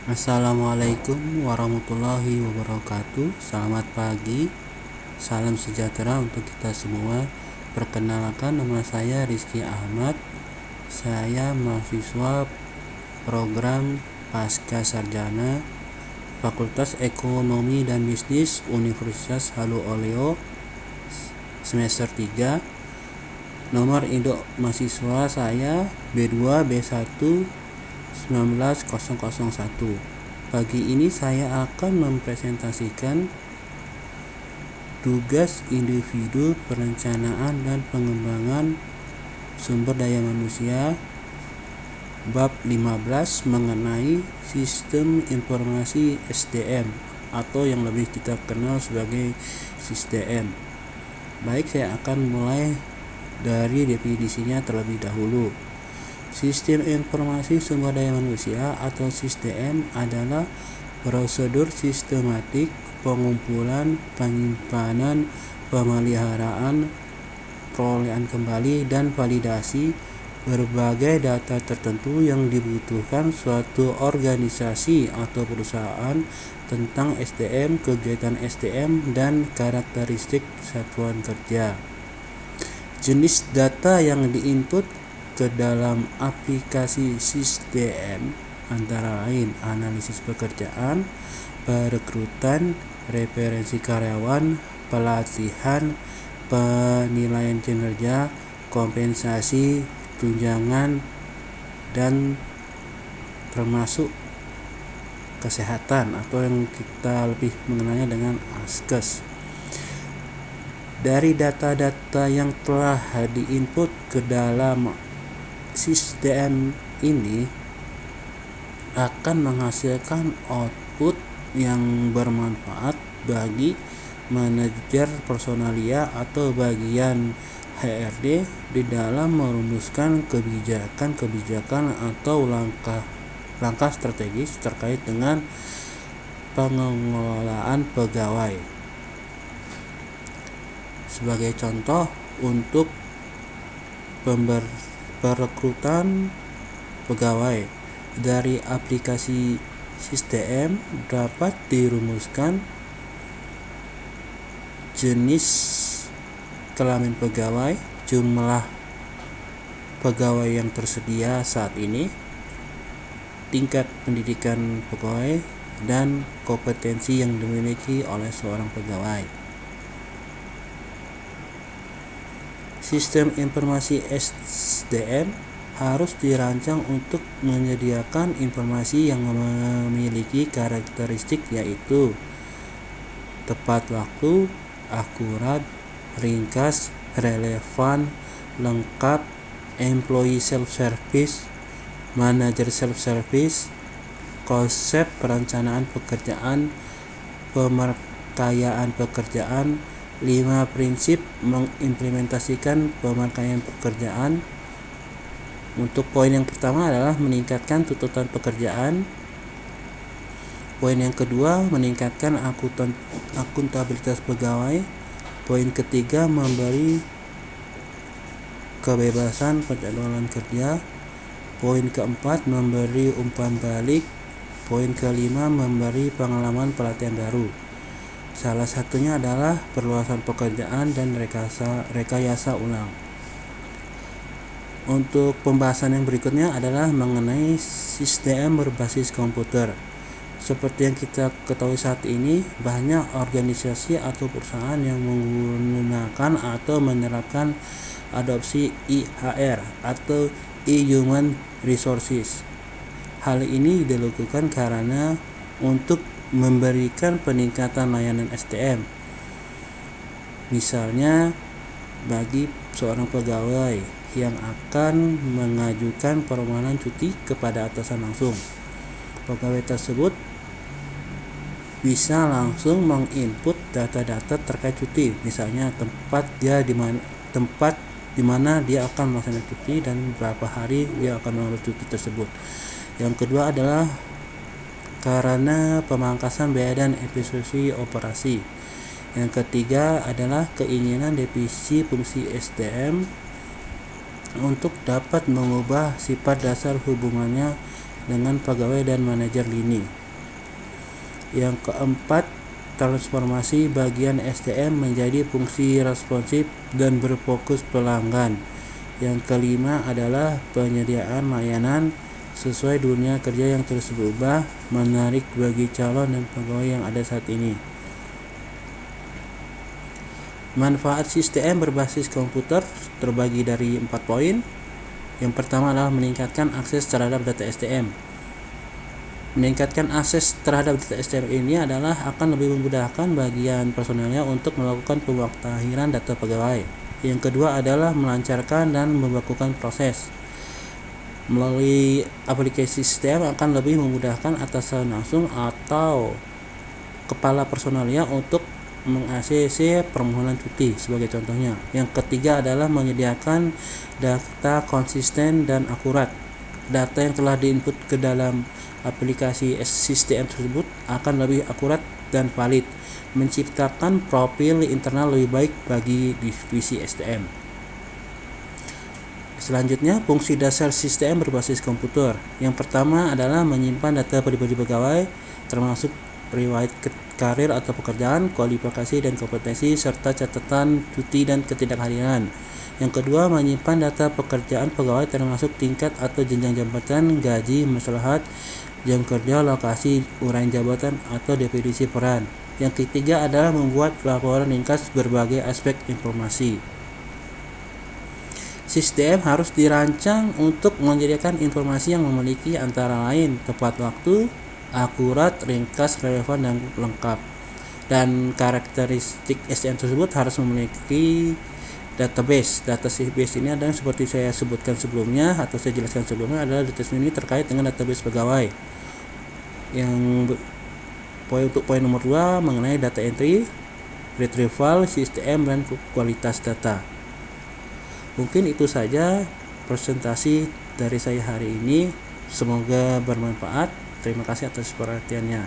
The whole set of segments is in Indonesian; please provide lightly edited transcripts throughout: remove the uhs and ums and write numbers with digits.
Assalamualaikum warahmatullahi wabarakatuh. Selamat pagi, salam sejahtera untuk kita semua. Perkenalkan, nama saya Rizky Ahmad. Saya mahasiswa program Pasca Sarjana Fakultas Ekonomi dan Bisnis Universitas Halu Oleo semester 3. Nomor induk mahasiswa saya B2 B1 19001. Pagi ini saya akan mempresentasikan tugas individu perencanaan dan pengembangan sumber daya manusia bab 15 mengenai sistem informasi SDM atau yang lebih kita kenal sebagai SISDM. Baik, saya akan mulai dari definisinya terlebih dahulu. Sistem informasi sumber daya manusia atau SISDM adalah prosedur sistematik pengumpulan, penyimpanan, pemeliharaan, perolehan kembali, dan validasi berbagai data tertentu yang dibutuhkan suatu organisasi atau perusahaan tentang SDM, kegiatan SDM, dan karakteristik satuan kerja. Jenis data yang diinput ke dalam aplikasi SISDM antara lain analisis pekerjaan, perekrutan, referensi karyawan, pelatihan, penilaian kinerja, kompensasi, tunjangan, dan termasuk kesehatan atau yang kita lebih mengenalnya dengan ASKES. Dari data-data yang telah diinput ke dalam SISDM ini akan menghasilkan output yang bermanfaat bagi manajer personalia atau bagian HRD di dalam merumuskan kebijakan atau langkah strategis terkait dengan pengelolaan pegawai. Sebagai contoh, untuk perekrutan pegawai dari aplikasi SISDM dapat dirumuskan jenis kelamin pegawai, jumlah pegawai yang tersedia saat ini, tingkat pendidikan pegawai, dan kompetensi yang dimiliki oleh seorang pegawai. Sistem informasi SDM harus dirancang untuk menyediakan informasi yang memiliki karakteristik yaitu tepat waktu, akurat, ringkas, relevan, lengkap, employee self-service, manager self-service, konsep perencanaan pekerjaan, pemarkayaan pekerjaan, 5 prinsip mengimplementasikan pemarkayaan pekerjaan. Untuk poin yang pertama adalah meningkatkan tuntutan pekerjaan. Poin yang kedua, meningkatkan akuntabilitas pegawai. Poin ketiga, memberi kebebasan penjadwalan kerja. Poin keempat, memberi umpan balik. Poin kelima, memberi pengalaman pelatihan baru. Salah satunya adalah perluasan pekerjaan dan rekayasa ulang. Untuk pembahasan yang berikutnya adalah mengenai SISDM berbasis komputer. Seperti yang kita ketahui saat ini, banyak organisasi atau perusahaan yang menggunakan atau menerapkan adopsi IHR atau e-Human Resources. Hal ini dilakukan karena untuk memberikan peningkatan layanan SDM. Misalnya, bagi seorang pegawai yang akan mengajukan permohonan cuti kepada atasan langsung, pegawai tersebut bisa langsung menginput data-data terkait cuti, misalnya tempat di mana dia akan melaksanakan cuti dan berapa hari dia akan mengambil cuti tersebut. Yang kedua adalah karena pemangkasan biaya dan efisiensi operasi. Yang ketiga adalah keinginan divisi fungsi SDM untuk dapat mengubah sifat dasar hubungannya dengan pegawai dan manajer lini. Yang keempat, transformasi bagian SDM menjadi fungsi responsif dan berfokus pelanggan. Yang kelima adalah penyediaan layanan sesuai dunia kerja yang terus berubah, menarik bagi calon dan pegawai yang ada saat ini. Manfaat sistem berbasis komputer terbagi dari 4 poin. Yang pertama adalah meningkatkan akses terhadap data SDM. Meningkatkan akses terhadap data SDM ini adalah akan lebih memudahkan bagian personelnya untuk melakukan pemutakhiran data pegawai. Yang kedua adalah melancarkan dan membakukan proses. Melalui aplikasi sistem akan lebih memudahkan atasan langsung atau kepala personelnya untuk meng-ACC permohonan cuti sebagai contohnya. Yang ketiga adalah menyediakan data konsisten dan akurat. Data yang telah diinput ke dalam aplikasi sistem tersebut akan lebih akurat dan valid, menciptakan profil internal lebih baik bagi divisi SDM. Selanjutnya, fungsi dasar sistem berbasis komputer. Yang pertama adalah menyimpan data pribadi pegawai, termasuk riwayat karir atau pekerjaan, kualifikasi dan kompetensi, serta catatan cuti dan ketidakhadiran. Yang kedua, menyimpan data pekerjaan pegawai termasuk tingkat atau jenjang jabatan, gaji, maslahat, jam kerja, lokasi, uraian jabatan, atau definisi peran. Yang ketiga adalah membuat laporan ringkas berbagai aspek informasi. Sistem harus dirancang untuk menyediakan informasi yang memiliki antara lain tepat waktu, akurat, ringkas, relevan, dan lengkap. Dan karakteristik SDM tersebut harus memiliki database. Database ini adalah seperti saya sebutkan sebelumnya atau saya jelaskan sebelumnya, adalah database ini terkait dengan database pegawai. Untuk poin nomor 2 mengenai data entry, retrieval, sistem, dan kualitas data. Mungkin itu saja presentasi dari saya hari ini. Semoga bermanfaat. Terima kasih atas perhatiannya.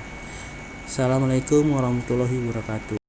Assalamualaikum warahmatullahi wabarakatuh.